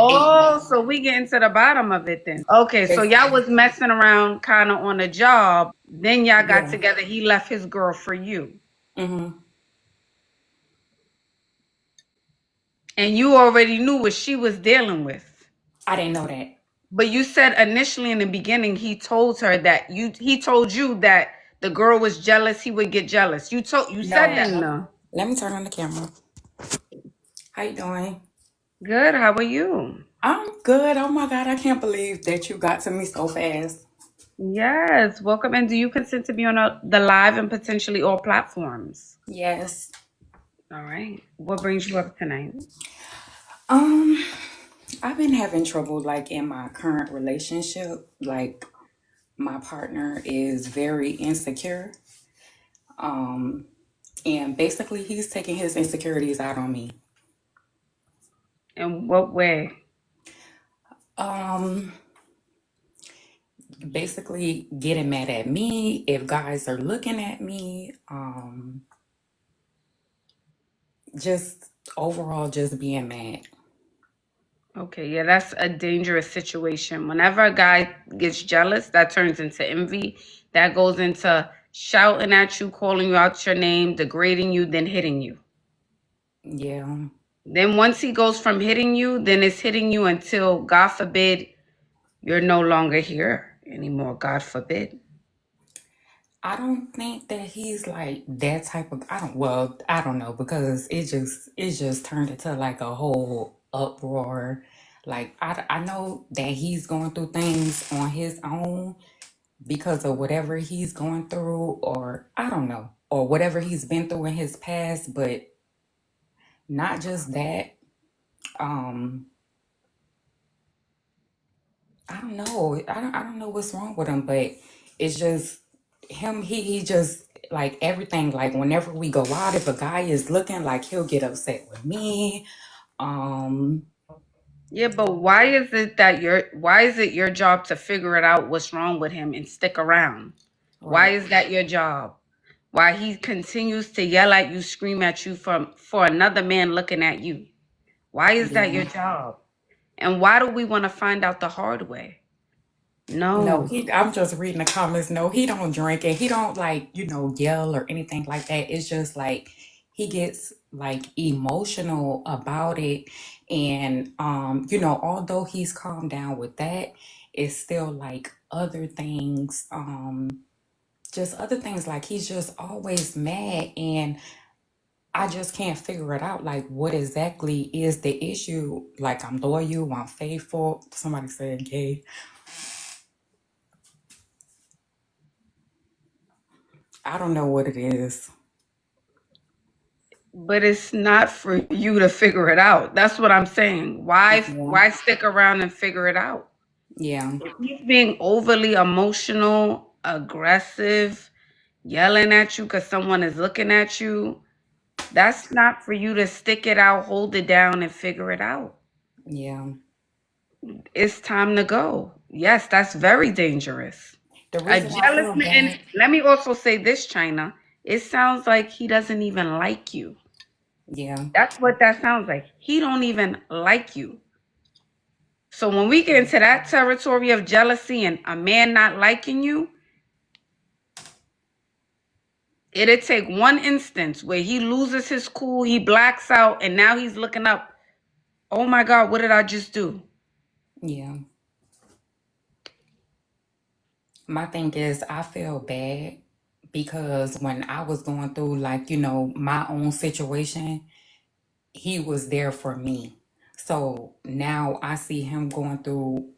Oh, so we getting to the bottom of it then. Okay, so y'all Basically. was messing around kind of on a job. Then y'all got Yeah. together. He left his girl for you. Hmm. And you already knew what she was dealing with. I didn't know that. But you said initially in the beginning he told her that he told you that the girl was jealous, he would get jealous. You said No. that in the Let me turn on the camera. How you doing? good. How are you? I'm good. Oh my God, I can't believe that you got to me so fast. Yes, welcome. And do you consent to be on the live and potentially all platforms? Yes. All right. What brings you up tonight? Um, I've been having trouble like in my current relationship. Like my partner is very insecure. Um, and basically he's taking his insecurities out on me. In what way? Um, Basically getting mad at me if guys are looking at me. Just overall just being mad. Okay, yeah, that's a dangerous situation. Whenever a guy gets jealous, that turns into envy. That goes into shouting at you, calling you out your name, degrading you, then hitting you. Yeah. Then once he goes from hitting you, then it's hitting you until, God forbid, you're no longer here anymore. God forbid. I don't think that he's like that type of I don't know because it just turned into like a whole uproar. Like I know that he's going through things on his own because of whatever he's going through or I don't know or whatever he's been through in his past, but not just that. Um I don't know what's wrong with him, but it's just him. He just like everything. Like whenever we go out, if a guy is looking, like he'll get upset with me. Um, Yeah, but why is it your job to figure it out what's wrong with him and stick around? Why right. is that your job? Why he continues to yell at you, scream at you for another man looking at you? Why is that your Yeah. job? And why do we want to find out the hard way? No, No. he. I'm just reading the comments. No, he don't drink and he don't like yell or anything like that. It's just like he gets like emotional about it, and although he's calmed down with that, it's still like other things. Just other things like he's just always mad, and I just can't figure it out. Like, what exactly is the issue? Like, I'm loyal, I'm faithful. Somebody said gay. I don't know what it is. But it's not for you to figure it out. That's what I'm saying. Why Yeah. why stick around and figure it out? Yeah. If he's being overly emotional, aggressive, yelling at you because someone is looking at you, that's not for you to stick it out, hold it down, and figure it out. Yeah. It's time to go. Yes, that's very dangerous. The A reason I jealous feel man, and bad. let me also say this, China. It sounds like he doesn't even like you. Yeah. That's what that sounds like. He don't even like you. So when we get into that territory of jealousy and a man not liking you, it'll take one instance where he loses his cool, he blacks out, and now he's looking up. Oh my God, what did I just do? Yeah. My thing is, I feel bad because when I was going through, like, my own situation, he was there for me. So now I see him going through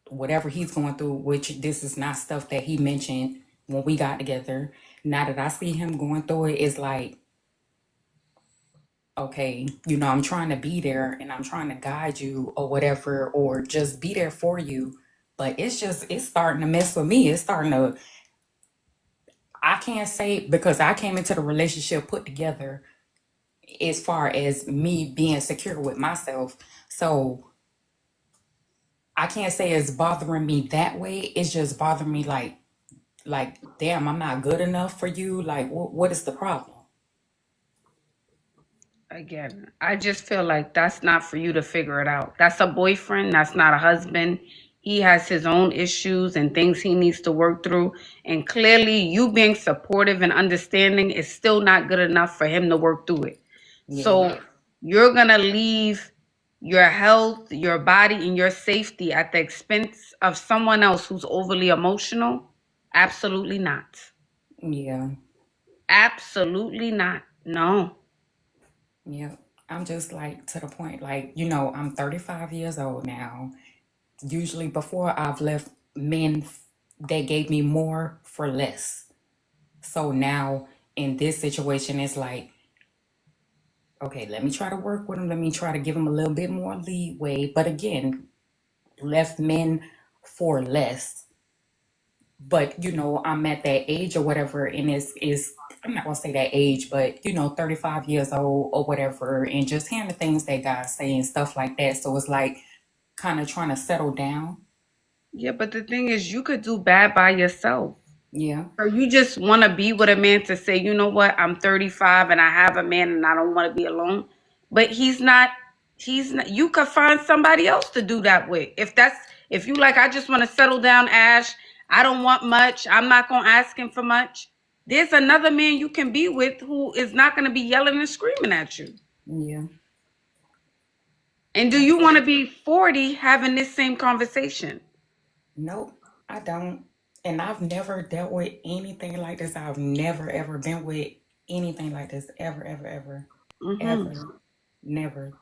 whatever he's going through, which this is not stuff that he mentioned when we got together. Now that I see him going through it, it's like, okay, I'm trying to be there and I'm trying to guide you or whatever, or just be there for you. But it's starting to mess with me. It's starting to, I can't say because I came into the relationship put together as far as me being secure with myself. So I can't say it's bothering me that way. It's just bothering me like damn, I'm not good enough for you. Like what is the problem? Again, I just feel like that's not for you to figure it out. That's a boyfriend, that's not a husband. He has his own issues and things he needs to work through. And clearly, you being supportive and understanding is still not good enough for him to work through it. Yeah. So, you're going to leave your health, your body, and your safety at the expense of someone else who's overly emotional? Absolutely not. Yeah. Absolutely not. No. Yeah. I'm just like to the point, like, I'm 35 years old now. Usually before I've left men that gave me more for less. So now in this situation, it's like, okay, let me try to work with him. Let me try to give him a little bit more leeway. But again, left men for less. But I'm at that age or whatever, and is I'm not gonna say that age, but 35 years old or whatever, and just hearing the things that guys say and stuff like that. So it's like kind of trying to settle down. Yeah, but the thing is, you could do bad by yourself. Yeah. Or you just want to be with a man to say, you know what, I'm 35 and I have a man and I don't want to be alone. But he's not, you could find somebody else to do that with. If you like, I just want to settle down, Ash. I don't want much. I'm not going to ask him for much. There's another man you can be with who is not going to be yelling and screaming at you. Yeah. And do That's you want it. to be 40 having this same conversation? Nope, I don't. And I've never dealt with anything like this. I've never ever been with anything like this. Ever, ever, ever, Hmm. ever. Never.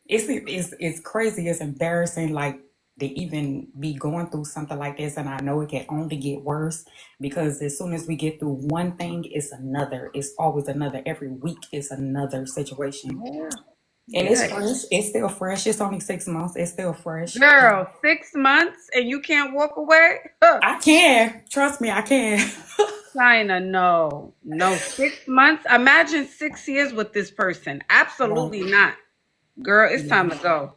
It's crazy. It's embarrassing. Like to even be going through something like this, and I know it can only get worse because as soon as we get through one thing, it's another. It's always another. Every week is another situation, Yeah. and it's Yeah. fresh. It's still fresh. It's only 6 months. It's still fresh. Girl, 6 months and you can't walk away? Huh. I can. Trust me, I can. China, no. No, 6 months. Imagine 6 years with this person. Right. Absolutely not. Girl, it's Yeah. time to go.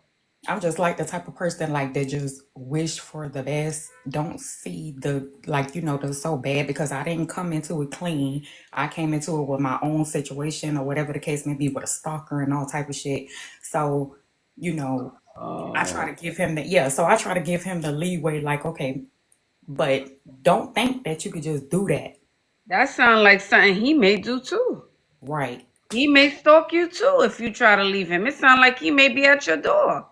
I'm just like the type of person like that just wish for the best. Don't see the like the so bad because I didn't come into it clean. I came into it with my own situation or whatever the case may be with a stalker and all type of shit. So, you know, I try Oh, to give him the so I try to give him the leeway, like, okay, but don't think that you could just do that. that sounds like something he may do too. Right. He may stalk you too if you try to leave him. It sounds like he may be at your door.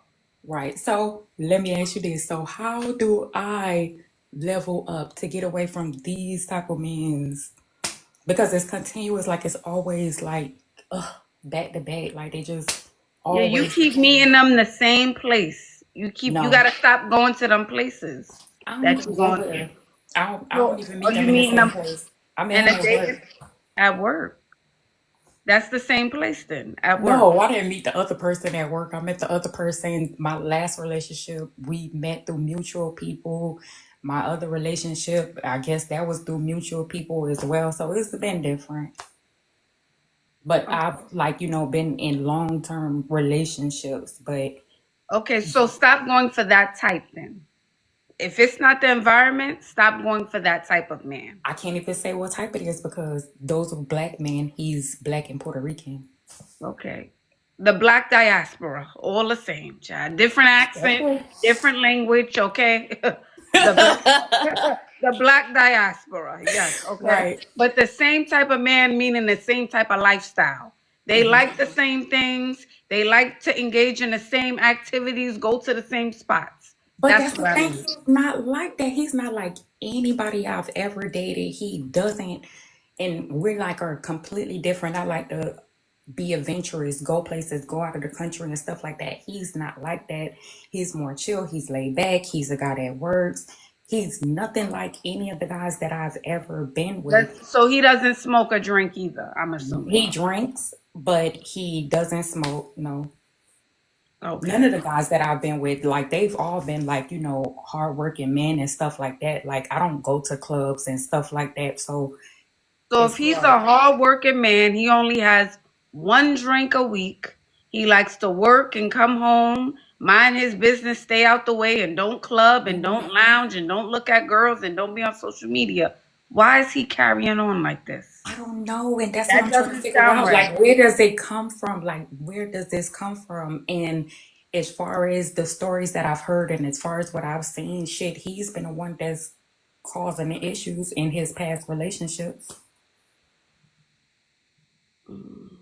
Right. So let me ask you this. So how do I level up to get away from these type of men's? Because it's continuous, like it's always like back to back. Like they just Yeah, you always keep meeting them the same place. You no. gotta stop going to them places I don't that even you're go going to. there. I don't So, even are meet you them in the meeting same them place. I meet in him a at day work. at work? That's the same place then, at work. No, I didn't meet the other person at work. I met the other person. My last relationship, we met through mutual people. My other relationship, I guess that was through mutual people as well. So it's been different. But Okay. I've like, been in long term relationships, but Okay, so stop going for that type then. If it's not the environment, stop going for that type of man. I can't even say what type it is because those are black men. He's black and Puerto Rican. Okay. The black diaspora, all the same, child. Different accent, Okay. different language, okay? the black the black diaspora, yes, okay. Right. But the same type of man meaning the same type of lifestyle. They like the same things, they like to engage in the same activities, go to the same spots. But That's that's what the I thing. mean. He's not like that. He's not like anybody I've ever dated. He doesn't. And we're like are completely different. I like to be adventurous, go places, go out of the country and stuff like that. He's not like that. He's more chill. He's laid back. He's a guy that works. He's nothing like any of the guys that I've ever been with. So he doesn't smoke or drink either, I'm assuming. He drinks, but he doesn't smoke. No. None Okay. of the guys that I've been with, like they've all been like, hardworking men and stuff like that. Like I don't go to clubs and stuff like that. So So if it's he's hard. a hardworking man, he only has one drink a week. He likes to work and come home, mind his business, stay out the way, and don't club and Mhm. don't lounge and don't look at girls and don't be on social media. Why is he carrying on like this? I don't know, and that's what That I'm trying to doesn't figure sound out. right. Like, where does it come from? Like, where does this come from? And as far as the stories that I've heard, and as far as what I've seen, shit, he's been the one that's causing the issues in his past relationships Mm.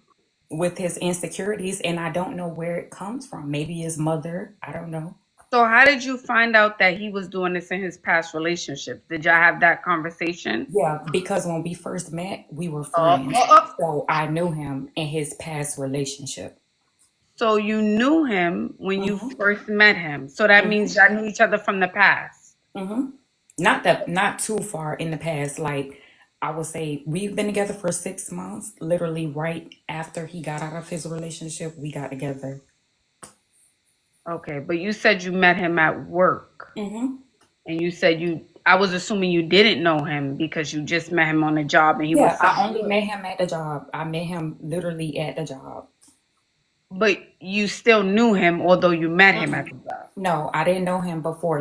with his insecurities, and I don't know where it comes from. Maybe his mother. I don't know. So how did you find out that he was doing this in his past relationships? Did y'all have that conversation? Yeah, because when we first met, we were Oh, friends. oh, oh. So I knew him in his past relationship. So you knew him when you Mm-hmm. first met him. So that Mm-hmm. means y'all knew each other from the past. Mm-hmm. Not too far in the past. Like I would say we've been together for 6 months. Literally right after he got out of his relationship, we got together. Okay, but you said you met him at work. Mm-hmm. And you said I was assuming you didn't know him because you just met him on the job and he was Yeah, I something only good. met him at the job. I met him literally at the job. But you still knew him, although you met him at Mm-mm. the job. No, I didn't know him before.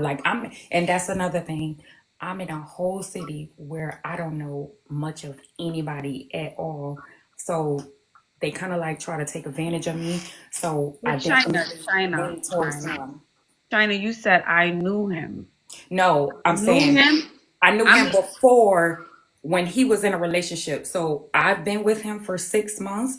And that's another thing. I'm in a whole city where I don't know much of anybody at all. So they kind of like try to take advantage of me. So I But definitely lean towards China, him. China, you said I knew him. No, I'm Knew saying him? I knew I'm him before when he was in a relationship. So I've been with him for 6 months.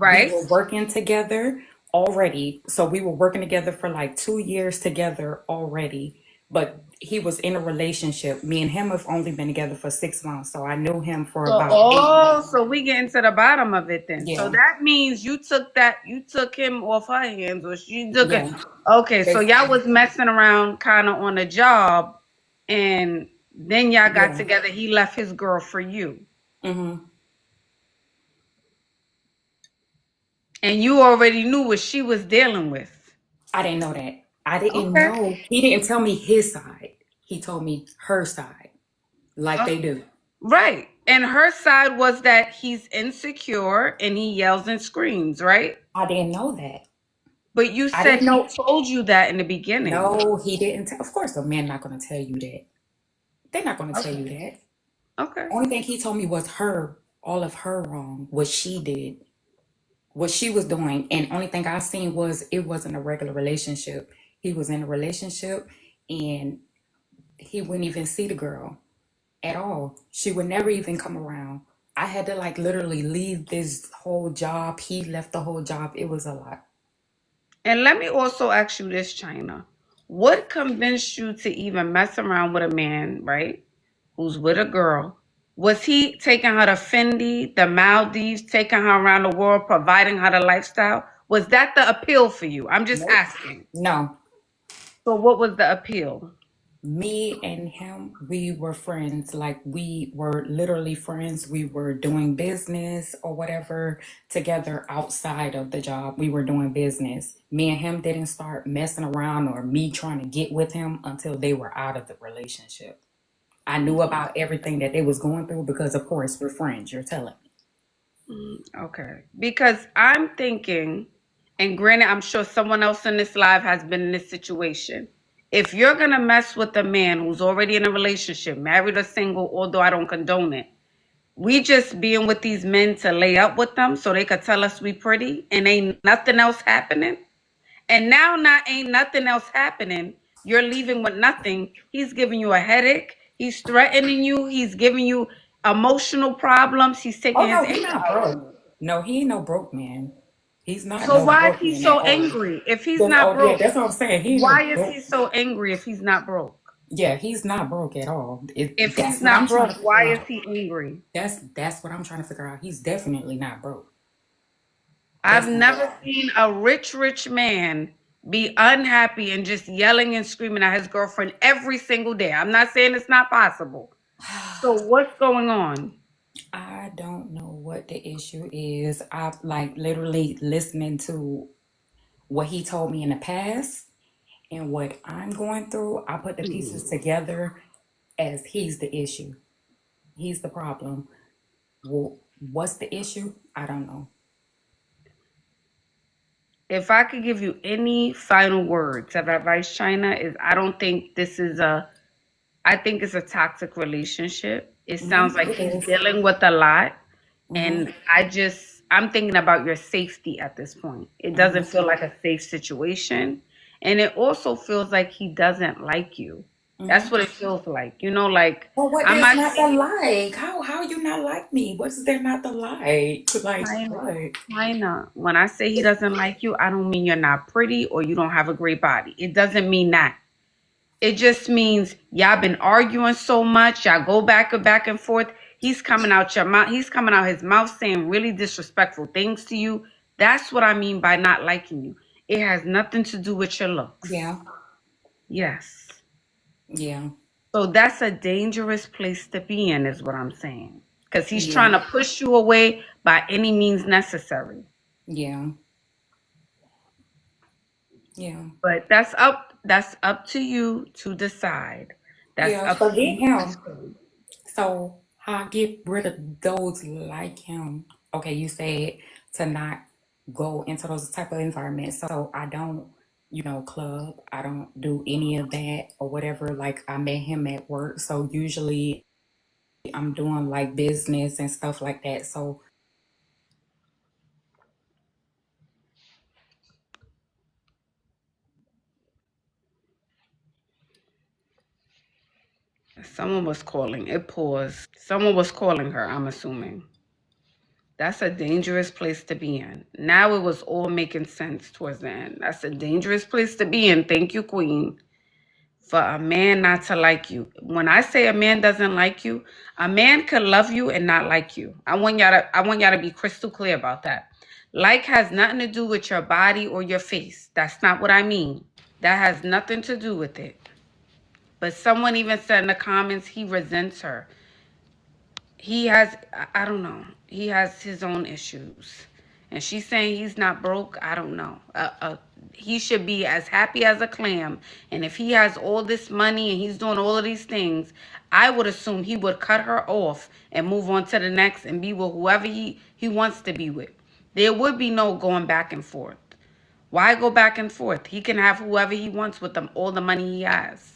We right. were working together already. So we were working together for like 2 years together already. But he was in a relationship. Me and him have only been together for 6 months. So I knew him for So about 8 months. so we getting to the bottom of it then. So Yeah. that means you took him off her hands or she took it. Yeah. Okay, so y'all Basically. was messing around kind of on a job and then y'all got Yeah. together. He left his girl for you. Hmm. And you already knew what she was dealing with. I didn't know that. I didn't Okay. know. He didn't tell me his side. He told me her side, like Oh, they do. right. And her side was that he's insecure and he yells and screams, right? I didn't know that. But you I said didn't he know. told you that in the beginning. No, he didn't. Of course, a man not going to tell you that. They're not going to tell Okay. you that. Okay. Only thing he told me was her, all of her wrong, what she did, what she was doing. And only thing I seen was it wasn't a regular relationship. He was in a relationship and he wouldn't even see the girl at all. She would never even come around. I had to like literally leave this whole job. He left the whole job. It was a lot. And let me also ask you this, China. What convinced you to even mess around with a man, right? Who's with a girl? Was he taking her to Fendi, the Maldives, taking her around the world, providing her the lifestyle? Was that the appeal for you? I'm just Nope. asking. No. So what was the appeal? Me and him, we were friends. Like we were literally friends. We were doing business or whatever together outside of the job. We were doing business. Me and him didn't start messing around or me trying to get with him until they were out of the relationship. I knew about everything that they was going through because of course we're friends, you're telling me. Okay. Because I'm thinking, and granted, I'm sure someone else in this live has been in this situation. If you're going to mess with a man who's already in a relationship, married or single, although I don't condone it, we just being with these men to lay up with them so they could tell us we pretty and ain't nothing else happening. And now not ain't nothing else happening. You're leaving with nothing. He's giving you a headache. He's threatening you. He's giving you emotional problems. He's Oh taking his no, he anger not out on broke. you. No, he ain't no broke man. He's not So no why is broke he man at so all. angry? If he's That's, not oh yeah, broke, that's what I'm saying. He ain't no why is broke. he so angry if he's not broke? Yeah, he's not broke at all. If he's That's what I'm not trying broke, to figure why is out. he angry? That's what I'm trying to figure out. He's definitely not broke. I've That's not. never seen a rich man be unhappy and just yelling and screaming at his girlfriend every single day. I'm not saying it's not possible. So what's going on? I don't know what the issue is. I've like literally listening to what he told me in the past and what I'm going through. I put the pieces together as he's the issue. He's the problem. Well, what's the issue? I don't know. If I could give you any final words of advice, China, is I don't think I think it's a toxic relationship. It sounds like It he's is. dealing with a lot. Mm-hmm. And I'm thinking about your safety at this point. It doesn't Mm-hmm. feel like a safe situation. And it also feels like he doesn't like you. That's Mm-hmm. what it feels like. Like, Well, what I'm there's not not to saying like? How you not like me? What is there not to like? Like China. what? China. When I say he doesn't like you, I don't mean you're not pretty or you don't have a great body. It doesn't mean that. It just means y'all been arguing so much. Y'all go back and forth. He's coming out your mouth. He's coming out his mouth saying really disrespectful things to you. That's what I mean by not liking you. It has nothing to do with your looks. Yeah, Yes. yeah, So that's a dangerous place to be in, is what I'm saying. Because he's yeah, trying to push you away by any means necessary. yeah, yeah, But that's up to you to decide. That's yeah. up to Forget you to him. decide. So how I get rid of those like him? Okay, you said to not go into those type of environments. So I don't, club. I don't do any of that or whatever. Like I met him at work. So usually I'm doing like business and stuff like that. So Someone was calling. It paused. Someone was calling her, I'm assuming. That's a dangerous place to be in. Now it was all making sense towards the end. That's a dangerous place to be in. Thank you, Queen. For a man not to like you. When I say a man doesn't like you, a man could love you and not like you. I want y'all to be crystal clear about that. Like has nothing to do with your body or your face. That's not what I mean. That has nothing to do with it. But someone even said in the comments he resents her. He has, I don't know, he has his own issues. And she's saying he's not broke. I don't know. He should be as happy as a clam. And if he has all this money and he's doing all of these things, I would assume he would cut her off and move on to the next and be with whoever he wants to be with. There would be no going back and forth. Why go back and forth? He can have whoever he wants with them, all the money he has.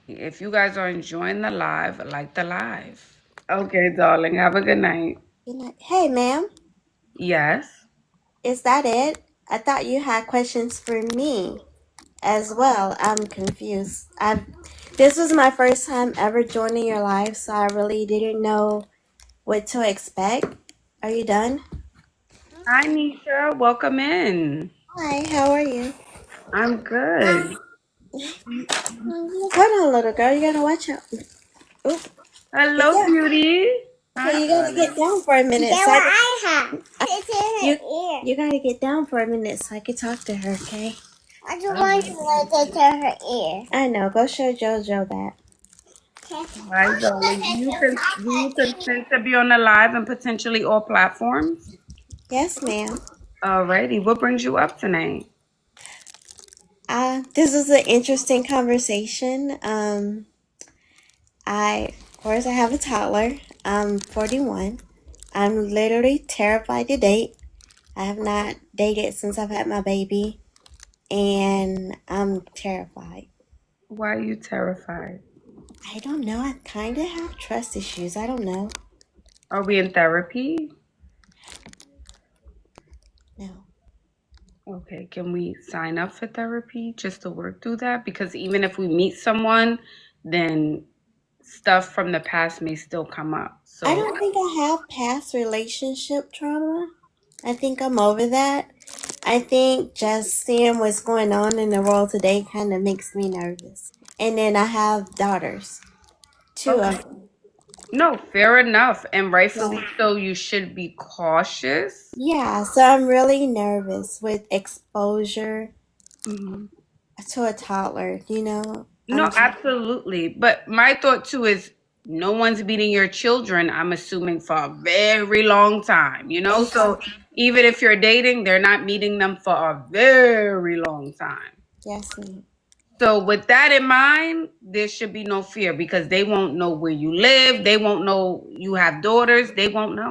If you guys are enjoying the live, like the live. Okay, darling. Have a good night. Good night. Hey, ma'am, Yes. is that it? I thought you had questions for me as well. I'm confused. This was my first time ever joining your live, so I really didn't know what to expect. Are you done? Hi, Nisha. Welcome in. Hi, how are you? I'm good. Hold on, little girl. You gotta watch out. Oop. Hello, Yeah. beauty. Hi, Okay, you gotta get darling. down for a minute. You gotta get down for a minute so I can talk to her, okay? I just All want right. to to her ear. I know. Go show JoJo that. Hi, darling. Do you consent to be on the live and potentially all platforms? Yes, ma'am. Alrighty. What brings you up tonight? This is an interesting conversation. Of course, I have a toddler. I'm 41. I'm literally terrified to date. I have not dated since I've had my baby, and I'm terrified. Why are you terrified? I don't know. I kind of have trust issues. I don't know. Are we in therapy? No. Okay, can we sign up for therapy just to work through that? Because even if we meet someone, then stuff from the past may still come up. I So, don't think I have past relationship trauma. I think I'm over that. I think just seeing what's going on in the world today kind of makes me nervous. And then I have daughters, two okay. of them. No, fair enough. And rightfully Yeah. so, you should be cautious. Yeah, so I'm really nervous with exposure Mhm. to a toddler, No, absolutely. But my thought too is no one's beating your children, I'm assuming, for a very long time. So Exactly. even if you're dating, they're not meeting them for a very long time. Yes, ma'am. So with that in mind, there should be no fear because they won't know where you live. They won't know you have daughters. They won't know.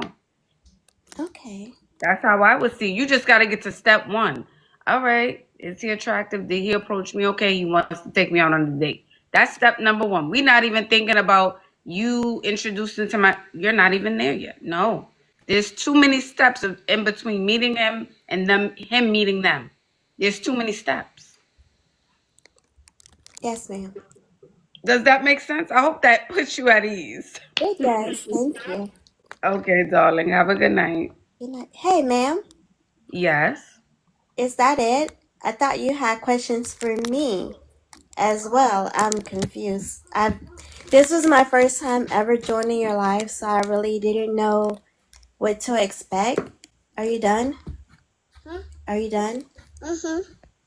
Okay. That's how I would see. You just got to get to step one. All right. Is he attractive? Did he approach me? Okay. He wants to take me out on a date. That's step number one. We're not even thinking about you introducing to you're not even there yet. No. There's too many steps in between meeting him and him meeting them. There's too many steps. Yes, ma'am. Does that make sense? I hope that puts you at ease. It does. Thank you. Okay, darling. Have a good night. Good night. Hey, ma'am. Yes. Is that it? I thought you had questions for me as well. I'm confused. This was my first time ever joining your live, so I really didn't know what to expect. Are you done? Are you done?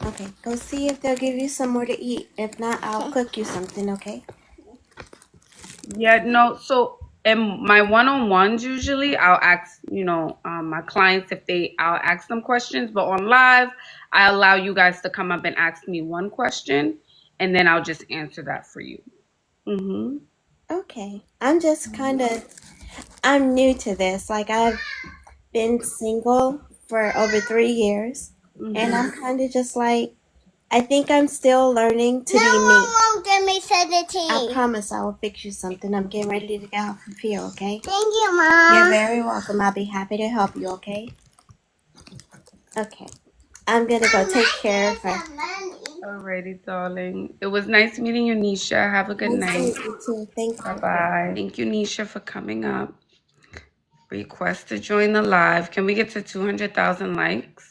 Okay, go see if they'll give you some more to eat. If not, I'll cook you something, okay? Yeah, no. So in my one-on-ones, usually I'll ask, my clients I'll ask them questions, but on live, I allow you guys to come up and ask me one question, and then I'll just answer that for you. Mm-hmm. Okay. I'm new to this. Like, I've been single for over 3 years, and I'm Mm-hmm. kind of just like, I think I'm still learning to be me. Mom, get me the tea. I promise I will fix you something. I'm getting ready to get out from here, okay? Thank you, Mom. You're very welcome. I'll be happy to help you, okay? Okay. I'm gonna go take care of her. Alrighty, darling. It was nice meeting you, Nisha. Have a good Nice to night. meet you too. Thank you. Bye-bye. Thank you, Nisha, for coming up. Request to join the live. Can we get to 200,000 likes?